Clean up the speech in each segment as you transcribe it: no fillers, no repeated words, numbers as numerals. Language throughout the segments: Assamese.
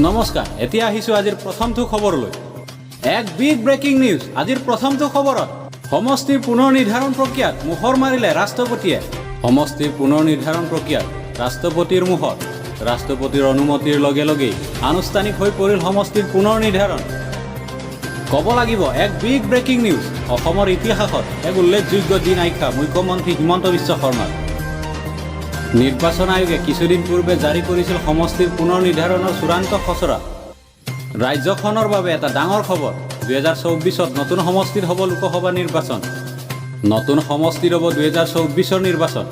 নমস্কাৰ, এতিয়া আহিছোঁ আজিৰ প্ৰথমটো খবৰলৈ। এক বিগ ব্ৰেকিং নিউজ। আজিৰ প্ৰথমটো খবৰত সমষ্টিৰ পুনৰ নিৰ্ধাৰণ প্ৰক্ৰিয়াত মোহৰ মাৰিলে ৰাষ্ট্ৰপতিয়ে। সমষ্টিৰ পুনৰ নিৰ্ধাৰণ প্ৰক্ৰিয়াত ৰাষ্ট্ৰপতিৰ মোহৰ। ৰাষ্ট্ৰপতিৰ অনুমতিৰ লগে লগেই আনুষ্ঠানিক হৈ পৰিল সমষ্টিৰ পুনৰ নিৰ্ধাৰণ। ক'ব লাগিব এক বিগ ব্ৰেকিং নিউজ। অসমৰ ইতিহাসত এক উল্লেখযোগ্য দিন আখ্যা মুখ্যমন্ত্ৰী হিমন্ত বিশ্ব শৰ্মাৰ। নিৰ্বাচন আয়োগে কিছুদিন পূৰ্বে জাৰি কৰিছিল সমষ্টিৰ পুনৰ নিৰ্ধাৰণৰ চূড়ান্ত খচৰা। ৰাজ্যখনৰ বাবে এটা ডাঙৰ খবৰ। 2024 নতুন সমষ্টিত হ'ব লোকসভা নিৰ্বাচন। নতুন সমষ্টিত হ'ব 2024 নিৰ্বাচন।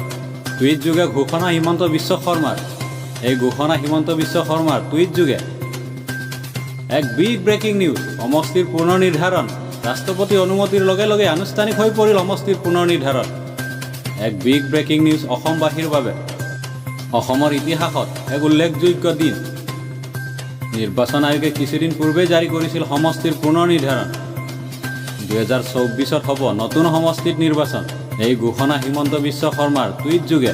টুইট যোগে ঘোষণা হিমন্ত বিশ্ব শৰ্মাৰ। এই ঘোষণা হিমন্ত বিশ্ব শৰ্মাৰ টুইট যোগে। এক বিগ ব্ৰেকিং নিউজ। সমষ্টিৰ পুনৰ নিৰ্ধাৰণ। ৰাষ্ট্ৰপতি অনুমতিৰ লগে লগে আনুষ্ঠানিক হৈ পৰিল সমষ্টিৰ পুনৰ নিৰ্ধাৰণ। এক বিগ ব্ৰেকিং নিউজ অসমবাসীৰ বাবে। অসমৰ ইতিহাসত এক উল্লেখযোগ্য দিন। নিৰ্বাচন আয়োগে কিছুদিন পূৰ্বে জাৰি কৰিছিল সমষ্টিৰ পুনৰ নিৰ্ধাৰণ। 2024 হ'ব নতুন সমষ্টিত নিৰ্বাচন। এই ঘোষণা হিমন্ত বিশ্ব শৰ্মাৰ টুইট যোগে।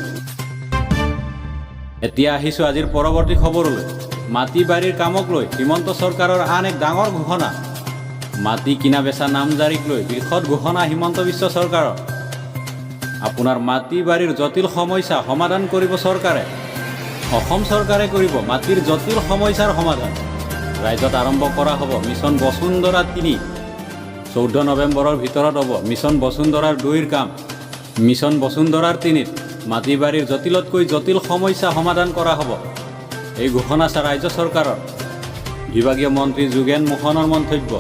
এতিয়া আহিছোঁ আজিৰ পৰৱৰ্তী খবৰলৈ। মাটি বাৰীৰ কামক লৈ হিমন্ত চৰকাৰৰ আন এক ডাঙৰ ঘোষণা। মাটি কিনা বেচা নামজাৰিক লৈ বৃহৎ ঘোষণা হিমন্ত বিশ্ব চৰকাৰৰ। আপোনাৰ মাটি বাৰীৰ জটিল সমস্যা সমাধান কৰিব চৰকাৰে। অসম চৰকাৰে কৰিব মাটিৰ জটিল সমস্যাৰ সমাধান। ৰাজ্যত আৰম্ভ কৰা হ'ব মিছন বসুন্ধৰা 3। 14 নৱেম্বৰৰ ভিতৰত হ'ব মিছন বসুন্ধৰাৰ 2ৰ কাম। মিছন বসুন্ধৰাৰ 3ত মাটি বাৰীৰ জটিলতকৈ জটিল সমস্যা সমাধান কৰা হ'ব। এই ঘোষণা ৰাজ্য চৰকাৰৰ। বিভাগীয় মন্ত্ৰী যোগেন মোহনৰ মন্তব্য।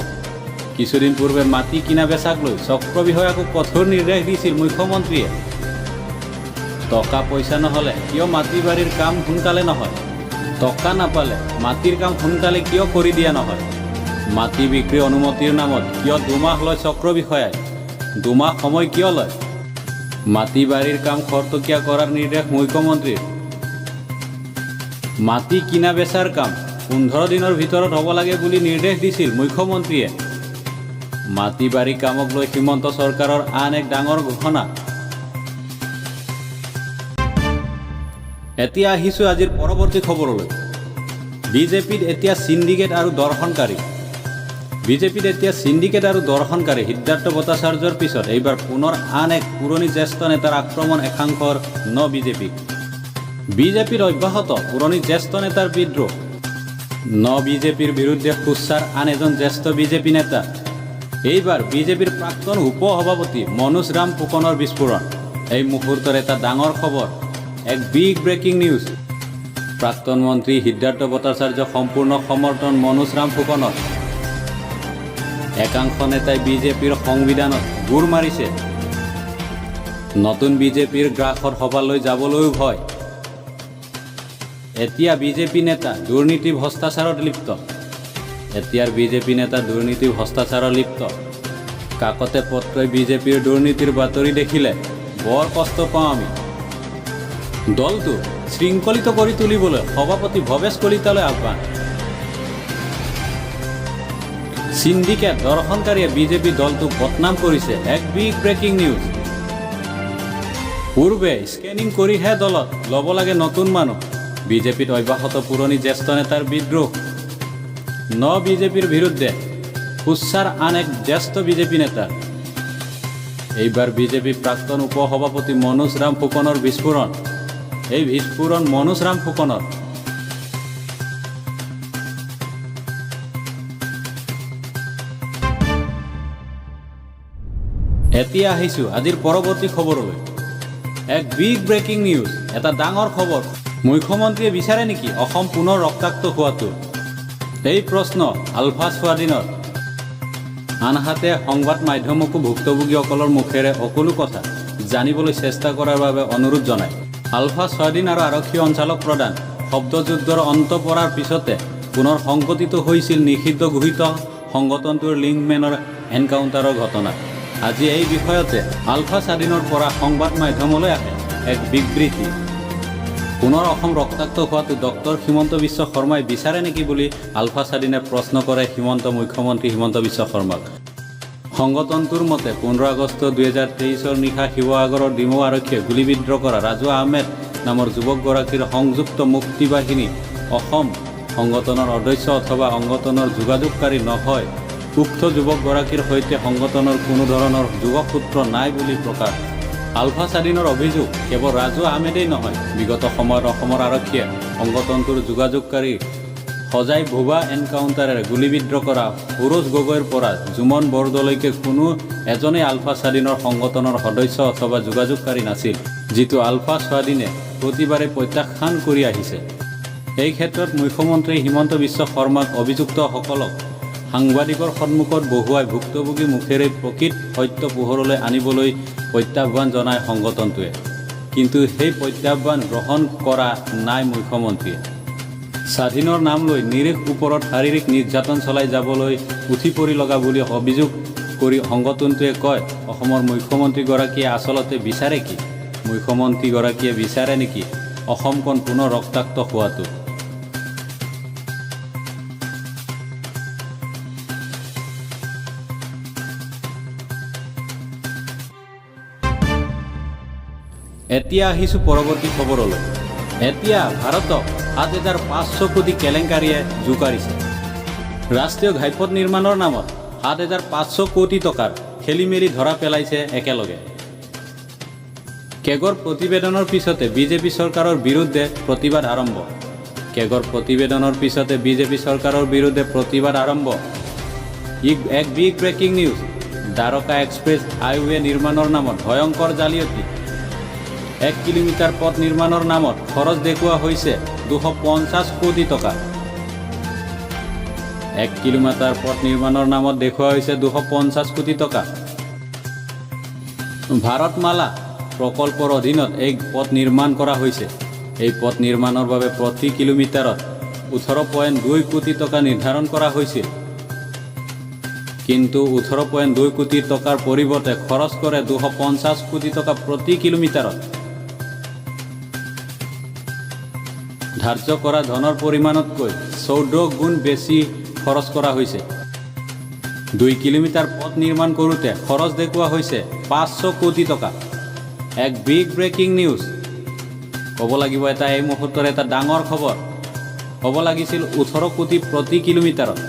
কিছুদিন পূৰ্বে মাটি কিনা বেচাক লৈ চক্ৰ বিষয়াকো কঠোৰ নিৰ্দেশ দিছিল মুখ্যমন্ত্ৰীয়ে। টকা পইচা নহ'লে কিয় মাটি বাৰীৰ কাম সোনকালে নহয়? টকা নাপালে মাটিৰ কাম সোনকালে কিয় কৰি দিয়া নহয়? মাটি বিক্ৰী অনুমতিৰ নামত কিয় 2 মাহ লয় চক্ৰ বিষয়াই? 2 মাহ সময় কিয় লয়? মাটি বাৰীৰ কাম খৰতকীয়া কৰাৰ নিৰ্দেশ মুখ্যমন্ত্ৰীৰ। মাটি কিনা বেচাৰ কাম 15 দিনৰ ভিতৰত হ'ব লাগে বুলি নিৰ্দেশ দিছিল মুখ্যমন্ত্ৰীয়ে। মাটি বাৰী কামক লৈ হিমন্ত চৰকাৰৰ আন এক ডাঙৰ ঘোষণা। এতিয়া আহিছোঁ আজিৰ পৰৱৰ্তী খবৰলৈ। বিজেপিত এতিয়া সিন্ডিকেট আৰু দৰ্শনকাৰী। বিজেপিত এতিয়া সিন্ডিকেট আৰু দৰ্শনকাৰী। সিদ্ধাৰ্থ ভট্টাচাৰ্যৰ পিছত এইবাৰ পুনৰ আন এক পুৰণি জ্যেষ্ঠ নেতাৰ আক্ৰমণ একাংশৰ বিজেপিক। বিজেপিৰ অব্যাহত পুৰণি জ্যেষ্ঠ নেতাৰ বিদ্ৰোহ। বিজেপিৰ বিৰুদ্ধে সোচ্চাৰ আন এজন জ্যেষ্ঠ বিজেপি নেতা। এইবাৰ বিজেপিৰ প্ৰাক্তন উপ সভাপতি মনোজ ৰাম ফুকনৰ বিস্ফোৰণ। এই মুহূৰ্তৰ এটা ডাঙৰ খবৰ। এক বিগ ব্ৰেকিং নিউজ। প্ৰাক্তন মন্ত্ৰী সিদ্ধাৰ্থ ভট্টাচাৰ্য সম্পূৰ্ণ সমৰ্থন মনোজ ৰাম ফুকনৰ। একাংশ নেতাই বিজেপিৰ সংবিধানত গোৰ মাৰিছে। নতুন বিজেপিৰ গ্ৰাসৰ সভালৈ যাবলৈও ভয়। এতিয়া বিজেপি নেতা দুৰ্নীতি ভ্ৰষ্টাচাৰত লিপ্ত। এতিয়াৰ বিজেপি নেতা দুৰ্নীতি ভ্ৰষ্টাচাৰত লিপ্ত। কাকতে পত্ৰই বিজেপিৰ দুৰ্নীতিৰ বাতৰি দেখিলে বৰ কষ্ট পাওঁ আমি। দলটো শৃংখলিত কৰি তুলিবলৈ সভাপতি ভৱেশ কলিতালৈ আহ্বান। সিন্ডিকেট দৰ্শনকাৰীয়ে বিজেপি দলটোক বদনাম কৰিছে। এক বিগ ব্ৰেকিং নিউজ। পূৰ্বে স্কেনিং কৰিহে দলত ল'ব লাগে নতুন মানুহ। বিজেপিত অব্যাহত পুৰণি জ্যেষ্ঠ নেতাৰ বিদ্ৰোহ। বিজেপিৰ বিৰুদ্ধে সোচ্চাৰ আন এক জ্যেষ্ঠ বিজেপি নেতা। এইবাৰ বিজেপি প্ৰাক্তন উপ সভাপতি মনোজ ৰাম ফুকনৰ বিস্ফোৰণ। এই বিস্ফোৰণ মনোজ ৰাম ফুকনৰ। এতিয়া আহিছোঁ আজিৰ পৰৱৰ্তী খবৰলৈ। এক বিগ ব্ৰেকিং নিউজ। এটা ডাঙৰ খবৰ। মুখ্যমন্ত্ৰীয়ে বিচাৰে নেকি অসম পুনৰ ৰক্তাক্ত হোৱাটো? এই প্ৰশ্ন আলফা স্বাধীনৰ। আনহাতে সংবাদ মাধ্যমকো ভুক্তভোগীসকলৰ মুখেৰে সকলো কথা জানিবলৈ চেষ্টা কৰাৰ বাবে অনুৰোধ জনায়। আলফা স্বাধীন আৰু আৰক্ষী অঞ্চলক প্ৰদান শব্দযুদ্ধৰ অন্ত পৰাৰ পিছতে পুনৰ সংঘটিত হৈছিল নিষিদ্ধ ঘোষিত সংগঠনটোৰ লিংকমেনৰ এনকাউণ্টাৰৰ ঘটনা। আজি এই বিষয়তে আলফা স্বাধীনৰ পৰা সংবাদ মাধ্যমলৈ আহে এক বিবৃতি। পুনৰ অসম ৰক্তাক্ত হোৱাটো ডক্টৰ হিমন্ত বিশ্ব শৰ্মাই বিচাৰে নেকি বুলি আলফা স্বাধীনে প্ৰশ্ন কৰে মুখ্যমন্ত্ৰী হিমন্ত বিশ্ব শৰ্মাক। সংগঠনটোৰ মতে 15 আগষ্ট 2023 নিশা শিৱসাগৰৰ ডিমৌ আৰক্ষীয়ে গুলীবিদ্ধ কৰা ৰাজু আহমেদ নামৰ যুৱকগৰাকীৰ সংযুক্ত মুক্তি বাহিনী অসম সংগঠনৰ সদস্য অথবা সংগঠনৰ যোগাযোগকাৰী নহয় উক্ত যুৱকগৰাকীৰ সৈতে সংগঠনৰ কোনো ধৰণৰ যোগসূত্ৰ নাই বুলি প্ৰকাশ। আলফা স্বাধীনৰ অভিযোগ কেৱল ৰাজু আহমেদেই নহয়, বিগত সময়ত অসমৰ আৰক্ষীয়ে সংগঠনটোৰ যোগাযোগকাৰী সজাই ভুৱা এনকাউণ্টাৰেৰে গুলীবিদ্ধ কৰা সুৰজ গগৈৰ পৰা জুমন বৰদলৈকে কোনো এজনেই আলফা স্বাধীনৰ সংগঠনৰ সদস্য অথবা যোগাযোগকাৰী নাছিল, যিটো আলফা স্বাধীনে প্ৰতিবাৰে প্ৰত্যাখ্যান কৰি আহিছে। এই ক্ষেত্ৰত মুখ্যমন্ত্ৰী হিমন্ত বিশ্ব শৰ্মাক অভিযুক্তসকলক সাংবাদিকৰ সন্মুখত বহুৱাই ভুক্তভোগী মুখেৰে প্ৰকৃত সত্য পোহৰলৈ আনিবলৈ প্ৰত্যাহ্বান জনায় সংগঠনটোৱে। কিন্তু সেই প্ৰত্যাহ্বান গ্ৰহণ কৰা নাই মুখ্যমন্ত্ৰীয়ে। স্বাধীনৰ নাম লৈ নিৰীহ ওপৰত শাৰীৰিক নিৰ্যাতন চলাই যাবলৈ উঠি পৰি লগা বুলি অভিযোগ কৰি সংগঠনটোৱে কয়, অসমৰ মুখ্যমন্ত্ৰীগৰাকীয়ে আচলতে বিচাৰে কি? মুখ্যমন্ত্ৰীগৰাকীয়ে বিচাৰে নেকি অসমখন পুনৰ ৰক্তাক্ত হোৱাটো? এতিয়া আহিছোঁ পৰৱৰ্তী খবৰলৈ। এতিয়া ভাৰতক ৭,৫০০ কোটি কেলেংকাৰীয়ে জোকাৰিছে। ৰাষ্ট্ৰীয় ঘাইপথ নিৰ্মাণৰ নামত ৭,৫০০ কোটি টকাৰ খেলিমেলি ধৰা পেলাইছে একেলগে। কেগৰ প্ৰতিবেদনৰ পিছতে বিজেপি চৰকাৰৰ বিৰুদ্ধে প্ৰতিবাদ আৰম্ভ। কেগৰ প্ৰতিবেদনৰ পিছতে বিজেপি চৰকাৰৰ বিৰুদ্ধে প্ৰতিবাদ আৰম্ভ। এক big breaking news. Dwarka express highway নিৰ্মাণৰ নামত ভয়ংকৰ জালিয়াতি। ১ কিলোমিটাৰ পথ নিৰ্মাণৰ নামত খৰচ দেখুওৱা হৈছে ২৫০ কোটি টকা। ১ কিলোমিটাৰ পথ নিৰ্মাণৰ নামত দেখুওৱা হৈছে ২৫০ কোটি টকা। ভাৰতমালা প্ৰকল্পৰ অধীনত এই পথ নিৰ্মাণ কৰা হৈছে। এই পথ নিৰ্মাণৰ বাবে প্ৰতি কিলোমিটাৰত ১৮.২ কোটি টকা নিৰ্ধাৰণ কৰা হৈছিল। কিন্তু ১৮.২ কোটি টকাৰ পৰিৱৰ্তে খৰচ কৰে ২৫০ কোটি টকা প্ৰতি কিলোমিটাৰত। ধাৰ্য কৰা ধনৰ পৰিমাণতকৈ ১৪ গুণ বেছি খৰচ কৰা হৈছে। ২ কিলোমিটাৰ পথ নিৰ্মাণ কৰোঁতে খৰচ দেখুওৱা হৈছে ৫০০ কোটি টকা। এক বিগ ব্ৰেকিং নিউজ। ক'ব লাগিব এই মুহূৰ্তৰ এটা ডাঙৰ খবৰ। হ'ব লাগিছিল ১৮ কোটি প্ৰতি কিলোমিটাৰত,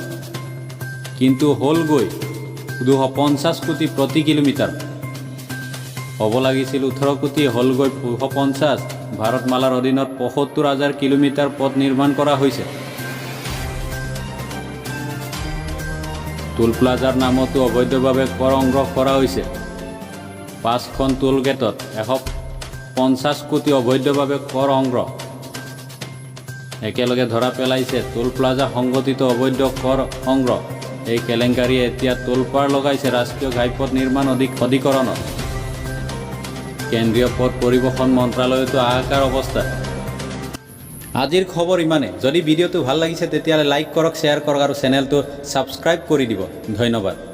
কিন্তু হ'লগৈ ২৫০ কোটি প্ৰতি কিলোমিটাৰ। হ'ব লাগিছিল ১৮ কোটি, হ'লগৈ ২৫০। ভাৰতমালাৰ অধীনত ৭৫,০০০ কিলোমিটাৰ পথ নিৰ্মাণ কৰা হৈছে। টোল প্লাজাৰ নামতো অবৈধভাৱে কৰ সংগ্ৰহ কৰা হৈছে। ৫খন টোল গেটত ১৫০ কোটি অবৈধভাৱে কৰ সংগ্ৰহ। একেলগে ধৰা পেলাইছে টোল প্লাজা সংগঠিত অবৈধ কৰ সংগ্ৰহ। এই কেলেংকাৰীয়ে এতিয়া টোলপাৰ লগাইছে ৰাষ্ট্ৰীয় ঘাইপথ নিৰ্মাণ অধিকৰণত। কেন্দ্ৰীয় পথ পৰিবহণ মন্ত্ৰালয়তো হাহাকাৰ অৱস্থা। আজিৰ খবৰ ইমানে। যদি ভিডিঅ'টো ভাল লাগিছে তেতিয়াহ'লে লাইক কৰক, শ্বেয়াৰ কৰক আৰু চেনেলটো ছাবস্ক্ৰাইব কৰি দিব। ধন্যবাদ।